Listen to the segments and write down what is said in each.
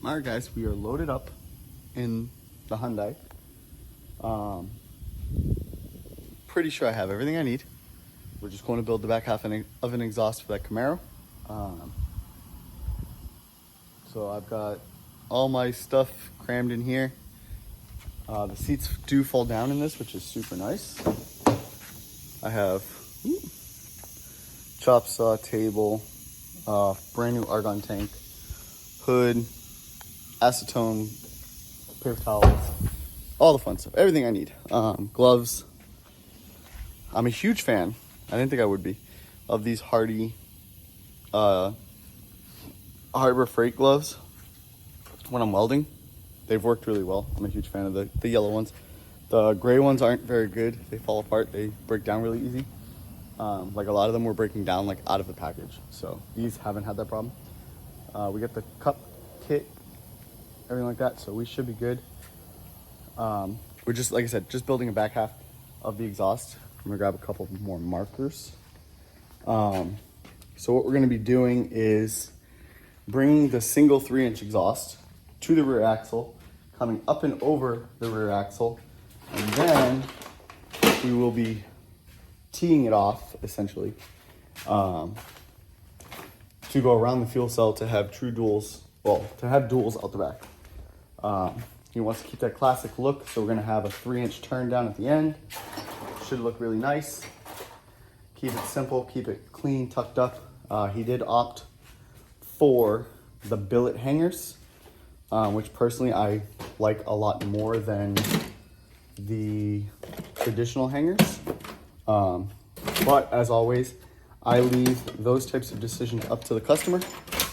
All right, guys, we are loaded up in the Hyundai. Pretty sure I have everything I need. We're just going to build the back half of an exhaust for that Camaro. So I've got all my stuff crammed in here. The seats do fall down in this, which is super nice. I have chop saw table, brand new argon tank, hood, acetone, paper towels, all the fun stuff, everything I need. Gloves. I'm a huge fan, I didn't think I would be, of these Hardy Harbor Freight gloves when I'm welding. They've worked really well. I'm a huge fan of the yellow ones. The gray ones aren't very good. They fall apart. They break down really easy. Like a lot of them were breaking down like out of the package. So these haven't had that problem. We get the cup kit, everything like that. So we should be good. We're just, like I said, just building a back half of the exhaust. I'm gonna grab a couple more markers. So what we're gonna be doing is bringing the single 3-inch exhaust to the rear axle, coming up and over the rear axle, and then we will be teeing it off, essentially, to go around the fuel cell to have true duals, well, to have duals out the back. He wants to keep that classic look, so we're gonna have a 3-inch turn down at the end. Should look really nice. Keep it simple, keep it clean, tucked up. He did opt for the billet hangers, which personally I like a lot more than the traditional hangers. But as always, I leave those types of decisions up to the customer,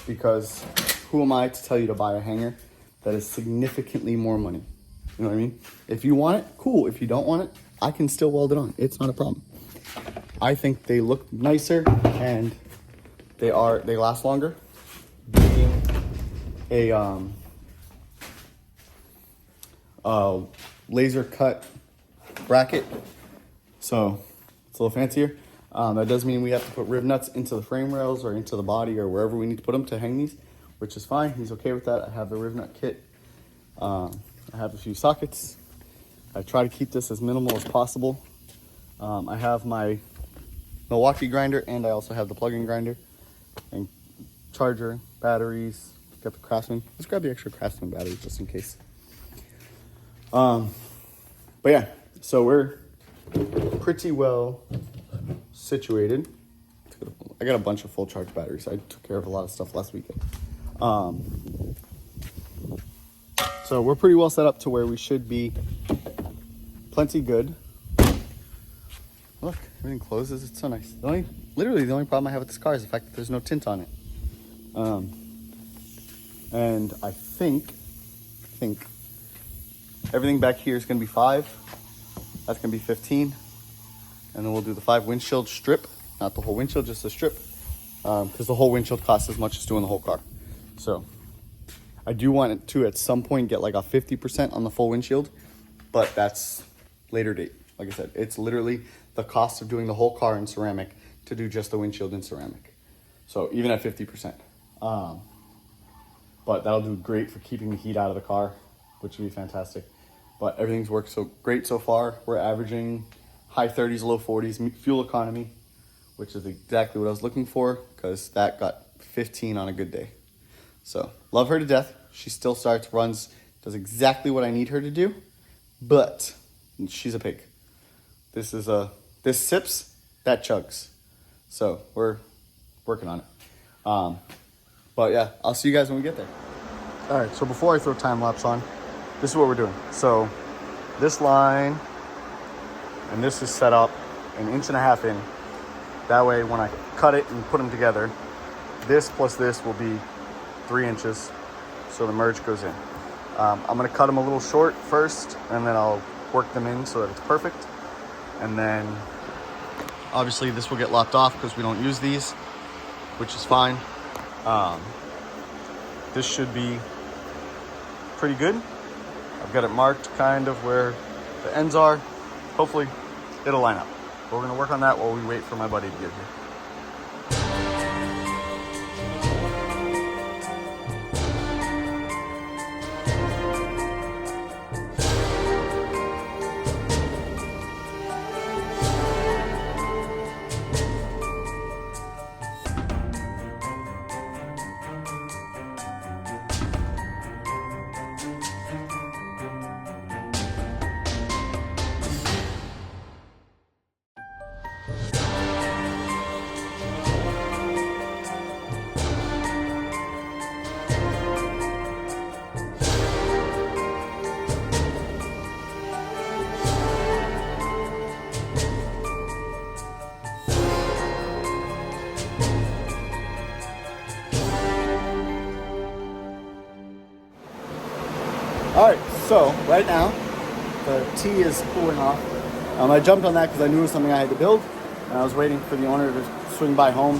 because who am I to tell you to buy a hanger that is significantly more money? You know what I mean? If you want it, cool. If you don't want it, I can still weld it on. It's not a problem. I think they look nicer and they last longer. Being a laser cut bracket, so it's a little fancier. That does mean we have to put rib nuts into the frame rails or into the body or wherever we need to put them to hang these, which is fine. He's okay with that. I have the rib nut kit. I have a few sockets. I try to keep this as minimal as possible. I have my Milwaukee grinder, and I also have the plug-in grinder and charger, batteries. Got the Craftsman. Let's grab the extra Craftsman batteries just in case. But yeah, so we're pretty well situated. I got a bunch of full charge batteries. I took care of a lot of stuff last weekend. So we're pretty well set up to where we should be plenty good. Look, everything closes. It's so nice. Literally the only problem I have with this car is the fact that there's no tint on it. And I think everything back here is going to be 5. That's going to be 15. And then we'll do the 5 windshield strip. Not the whole windshield, just the strip. Because the whole windshield costs as much as doing the whole car. So I do want it to, at some point, get like a 50% on the full windshield. But that's later date. Like I said, it's literally the cost of doing the whole car in ceramic to do just the windshield in ceramic. So even at 50%. But that'll do great for keeping the heat out of the car, which would be fantastic. But everything's worked so great so far. We're averaging high 30s, low 40s fuel economy, which is exactly what I was looking for, because that got 15 on a good day. So love her to death. She still starts, runs, does exactly what I need her to do, but she's a pig. This sips, that chugs. So we're working on it. But yeah, I'll see you guys when we get there. All right, so before I throw time lapse on, this is what we're doing. So this line and this is set up 1.5 inches in. That way when I cut it and put them together, this plus this will be 3 inches. So the merge goes in. I'm gonna cut them a little short first, and then I'll work them in so that it's perfect. And then obviously this will get lopped off because we don't use these, which is fine. This should be pretty good. I've got it marked kind of where the ends are. Hopefully it'll line up. But we're gonna work on that while we wait for my buddy to get here. All right, so right now the T is cooling off. I jumped on that because I knew it was something I had to build, and I was waiting for the owner to swing by home.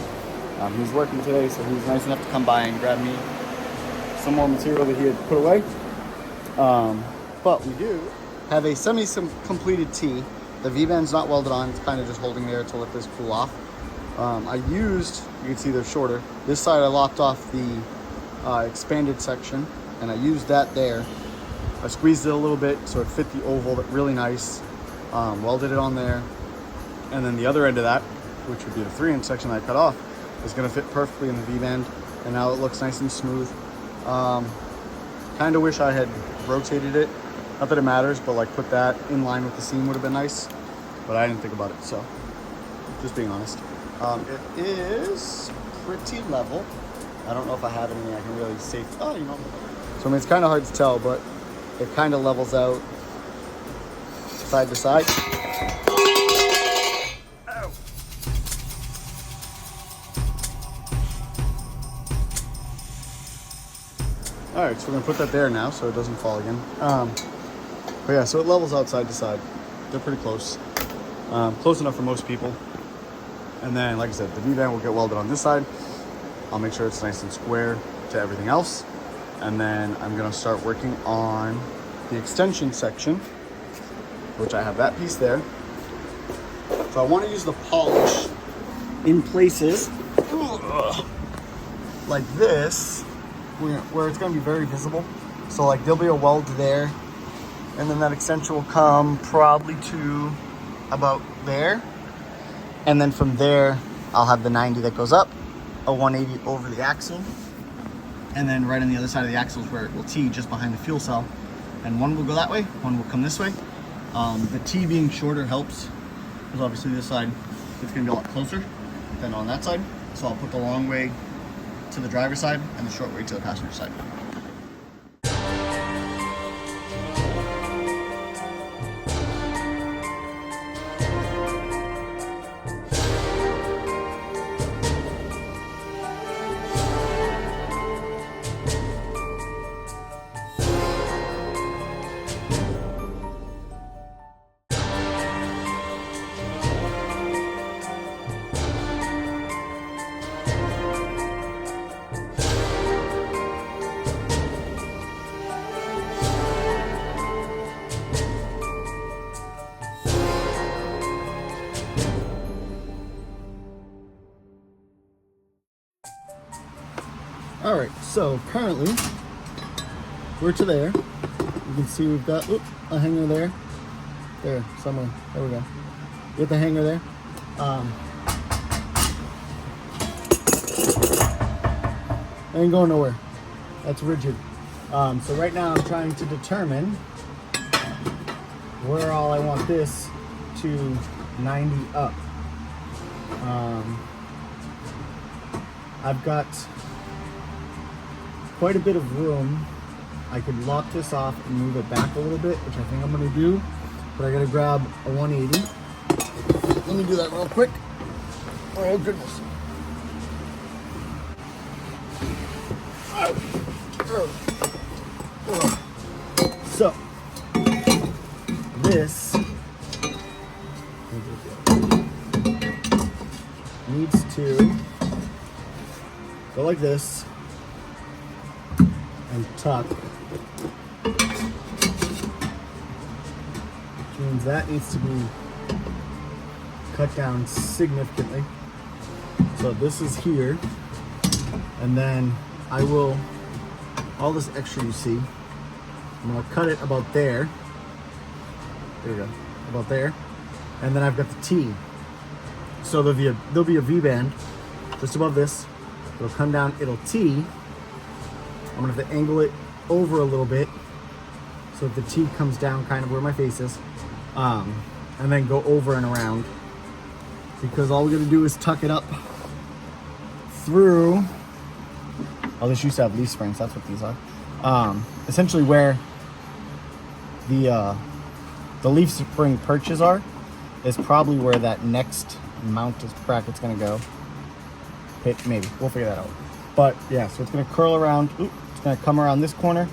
He's working today, so he was nice enough to come by and grab me some more material that he had put away. But we do have a semi-completed T. The V-band's not welded on, it's kind of just holding there to let this cool off. I used, you can see they're shorter. This side I lopped off the expanded section, and I used that there. I squeezed it a little bit so it fit the oval really nice. Welded it on there. And then the other end of that, which would be the 3-inch section I cut off, is gonna fit perfectly in the V-band. And now it looks nice and smooth. Kind of wish I had rotated it. Not that it matters, but like put that in line with the seam would have been nice. But I didn't think about it, so just being honest. It is pretty level. I don't know if I have anything I can really say. Oh, you know. So I mean, it's kind of hard to tell, but it kind of levels out side to side. Ow. All right, so we're gonna put that there now so it doesn't fall again. But yeah, so it levels out side to side. They're pretty close. Close enough for most people. And then, like I said, the V-band will get welded on this side. I'll make sure it's nice and square to everything else. And then I'm gonna start working on the extension section, which I have that piece there. So I wanna use the polish in places like this, where it's gonna be very visible. So like there'll be a weld there, and then that extension will come probably to about there. And then from there, I'll have the 90 that goes up, a 180 over the axle. And then right on the other side of the axle is where it will T, just behind the fuel cell. And one will go that way, one will come this way. The T being shorter helps, because obviously this side, it's gonna be a lot closer than on that side. So I'll put the long way to the driver's side and the short way to the passenger side. All right, so currently we're to there. You can see we've got a hanger there. There, somewhere. There we go. Get the hanger there. Ain't going nowhere. That's rigid. So right now I'm trying to determine where all I want this to 90 up. I've got quite a bit of room. I could lock this off and move it back a little bit, which I think I'm gonna do, but I gotta grab a 180. Let me do that real quick. Oh goodness. So, this needs to go like this and tuck, which means that needs to be cut down significantly. So this is here, and then I will, all this extra you see, I'm gonna cut it about there. There you go, about there. And then I've got the T. So there'll be a V-band just above this. It'll come down, it'll T. I'm gonna have to angle it over a little bit so that the T comes down kind of where my face is, and then go over and around, because all we're gonna do is tuck it up through. Oh, this used to have leaf springs. That's what these are. Essentially where the leaf spring perches are is probably where that next mount bracket's gonna go. Maybe we'll figure that out. But yeah, so it's gonna curl around. It's gonna come around this corner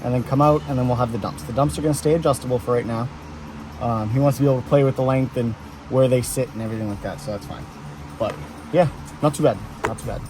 and then come out, and then we'll have the dumps. The dumps are going to stay adjustable for right now. He wants to be able to play with the length and where they sit and everything like that, so that's fine. But yeah, not too bad, not too bad.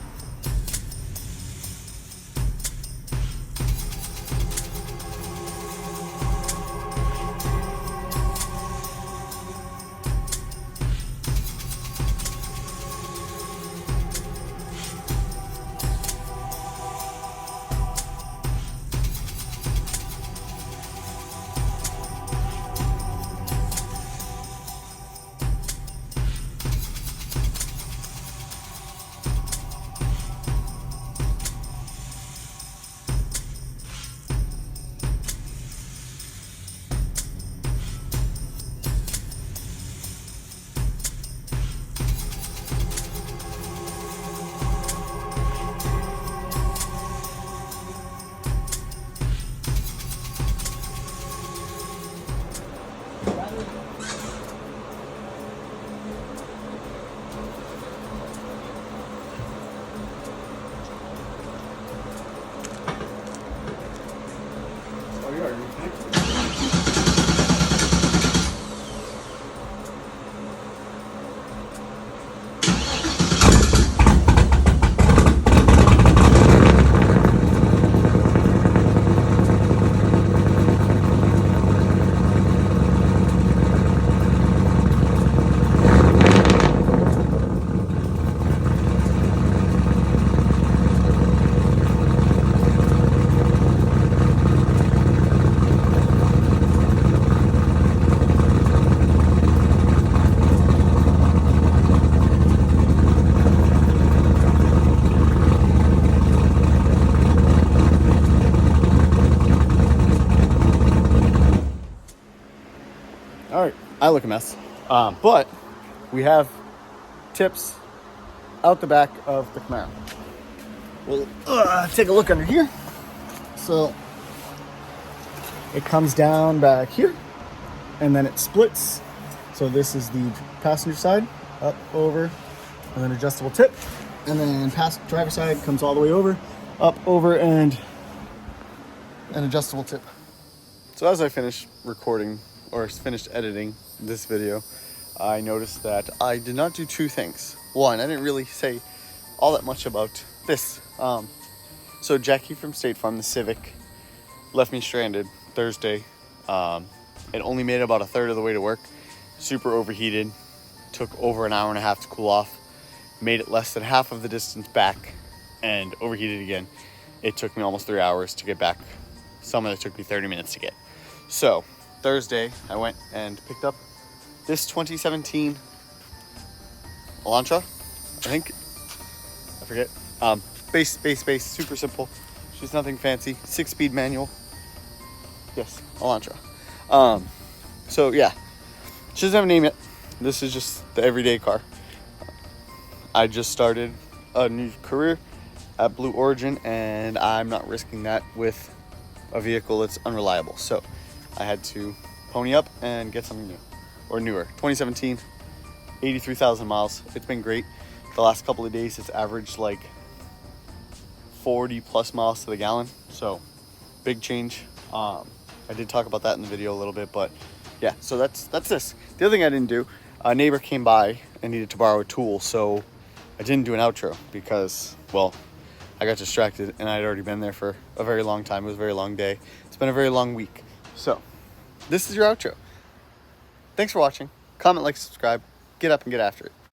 All right, I look a mess, but we have tips out the back of the Camaro. We'll take a look under here. So it comes down back here, and then it splits. So this is the passenger side, up, over, and then adjustable tip. And then driver side comes all the way over, up, over, and an adjustable tip. So as I finished recording, or finished editing this video, I noticed that I did not do two things. One, I didn't really say all that much about this. So Jackie from State Farm, the Civic, left me stranded Thursday. It only made it about a third of the way to work. Super overheated. Took over an hour and a half to cool off. Made it less than half of the distance back and overheated again. It took me almost 3 hours to get back. Some of it took me 30 minutes to get. So Thursday, I went and picked up this 2017 Elantra, I think. I forget. Base, super simple. She's nothing fancy. 6-speed manual. Yes, Elantra. So yeah, she doesn't have a name yet. This is just the everyday car. I just started a new career at Blue Origin, and I'm not risking that with a vehicle that's unreliable. So I had to pony up and get something new, or newer. 2017, 83,000 miles. It's been great. The last couple of days, it's averaged like 40 plus miles to the gallon. So big change. I did talk about that in the video a little bit, but yeah, so that's this. The other thing I didn't do, a neighbor came by and needed to borrow a tool. So I didn't do an outro because, well, I got distracted and I'd already been there for a very long time. It was a very long day. It's been a very long week. So this is your outro. Thanks for watching. Comment, like, subscribe. Get up and get after it.